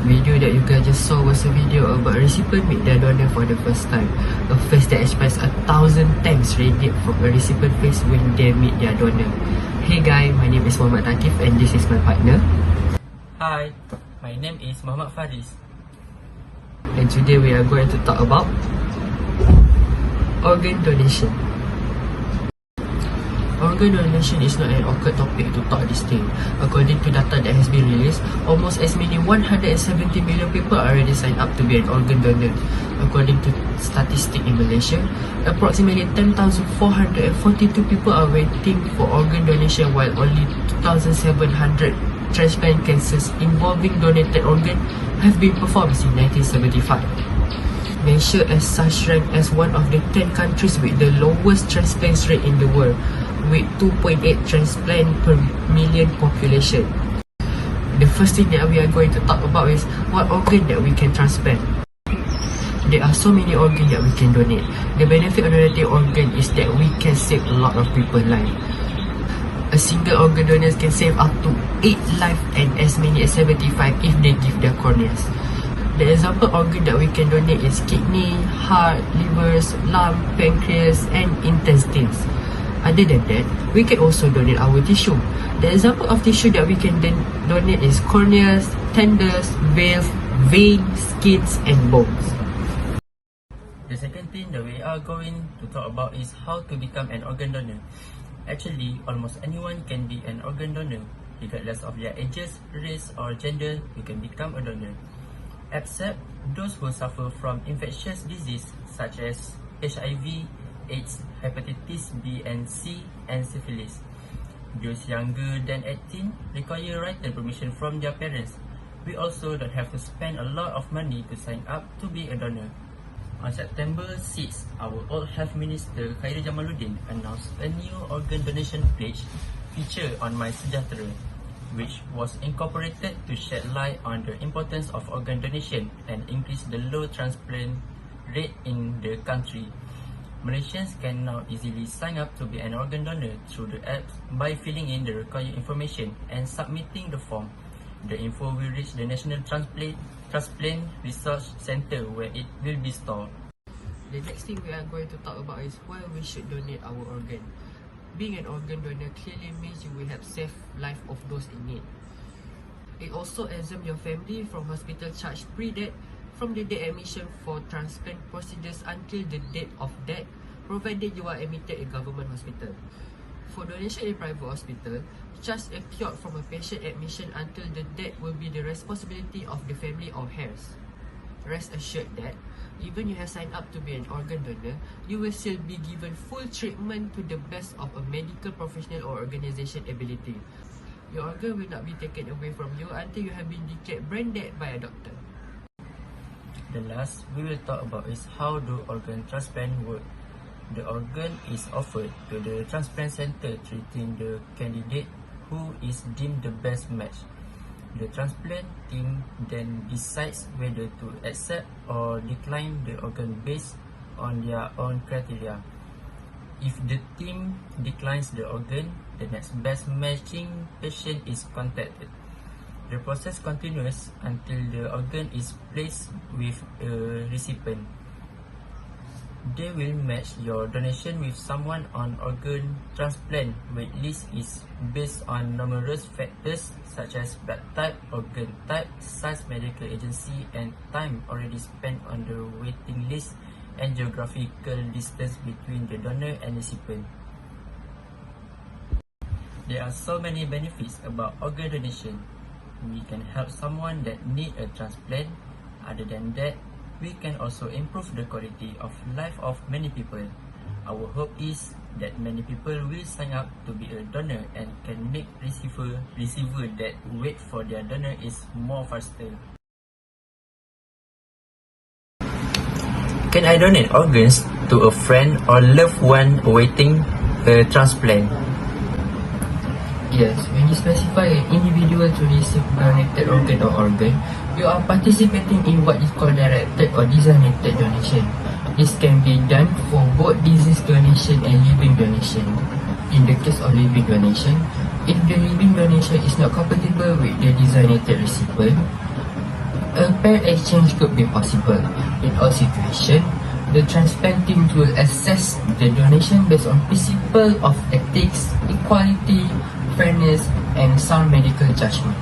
Video that you guys just saw was a video about recipient meet their donor for the first time. A face that expressed 1,000 thanks radiate from a recipient face when they meet their donor. Hey guys, my name is Mohd Thaqif and this is my partner. Hi, my name is Mohd Faris. And today we are going to talk about organ donation. Organ donation is not an awkward topic to talk this thing. According to data that has been released, almost as many 170 million people already signed up to be an organ donor. According to statistics in Malaysia, approximately 10,442 people are waiting for organ donation, while only 2,700 transplant cases involving donated organ have been performed since 1975. Malaysia as such ranked as one of the 10 countries with the lowest transplant rate in the world, with 2.8 transplant per million population. The first thing that we are going to talk about is what organ that we can transplant. There are so many organs that we can donate. The benefit of donating organ is that we can save a lot of people's lives. A single organ donor can save up to 8 lives and as many as 75 if they give their corneas. The example organ that we can donate is kidney, heart, livers, lung, pancreas and intestines. Other than that, we can also donate our tissue. The example of tissue that we can donate is corneas, tendons, veins, skins and bones. The second thing that we are going to talk about is how to become an organ donor. Actually, almost anyone can be an organ donor. Regardless of their ages, race or gender, you can become a donor. Except those who suffer from infectious disease such as HIV, AIDS, hepatitis B and C, and syphilis. Those younger than 18 require written permission from their parents. We also don't have to spend a lot of money to sign up to be a donor. On September 6, our old health minister Khairil announced a new organ donation pledge feature on My Sejahtera, which was incorporated to shed light on the importance of organ donation and increase the low transplant rate in the country. Malaysians can now easily sign up to be an organ donor through the apps by filling in the required information and submitting the form. The info will reach the National Transplant Research Centre where it will be stored. The next thing we are going to talk about is why we should donate our organ. Being an organ donor clearly means you will help save life of those in need. It also exempts your family from hospital charge pre-death, from the day admission for transplant procedures until the date of death, provided you are admitted in government hospital. For donation in private hospital, charge accrued from a patient admission until the death will be the responsibility of the family or heirs. Rest assured that even you have signed up to be an organ donor, you will still be given full treatment to the best of a medical professional or organization ability. Your organ will not be taken away from you until you have been declared brain dead by a doctor. The last we will talk about is how do organ transplant work. The organ is offered to the transplant center treating the candidate who is deemed the best match. The transplant team then decides whether to accept or decline the organ based on their own criteria. If the team declines the organ, the next best matching patient is contacted. The process continues until the organ is placed with a recipient. They will match your donation with someone on organ transplant. Wait list is based on numerous factors such as blood type, organ type, size, medical agency, and time already spent on the waiting list, and geographical distance between the donor and recipient. There are so many benefits about organ donation. We can help someone that need a transplant. Other than that, we can also improve the quality of life of many people. Our hope is that many people will sign up to be a donor and can make receiver that wait for their donor is more faster. Can I donate organs to a friend or loved one awaiting a transplant? Yes, when you specify an individual to receive donated organ, you are participating in what is called directed or designated donation. This can be done for both disease donation and living donation. In the case of living donation, if the living donation is not compatible with the designated recipient, A pair exchange could be possible. In all situations, the transplant team will assess the donation based on principle of ethics, equality, fairness, and sound medical judgment.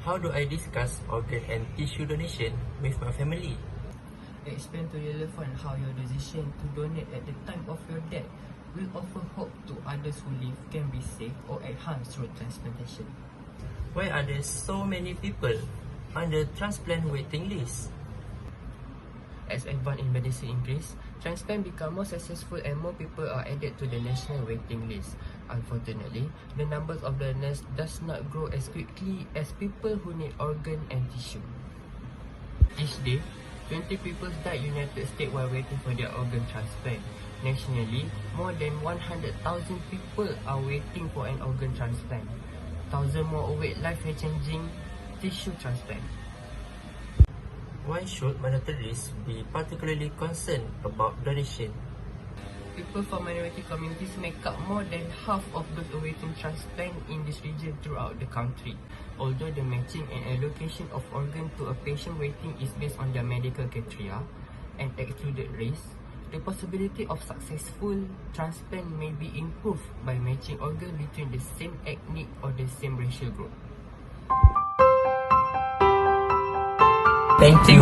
How do I discuss organ and tissue donation with my family? Explain to your loved one how your decision to donate at the time of your death will offer hope to others who live can be saved or enhanced through transplantation. Why are there so many people on the transplant waiting list? As advance in medicine increase, transplant become more successful and more people are added to the national waiting list. Unfortunately, the numbers of donors does not grow as quickly as people who need organ and tissue. Each day, 20 people die in the United States while waiting for their organ transplant. Nationally, more than 100,000 people are waiting for an organ transplant. Thousands more await life-changing tissue transplant. Why should minorities be particularly concerned about donation? People from minority communities make up more than half of those awaiting transplant in this region throughout the country. Although the matching and allocation of organ to a patient waiting is based on their medical criteria and excluded race, the possibility of successful transplant may be improved by matching organs between the same ethnic or the same racial group. Thank you.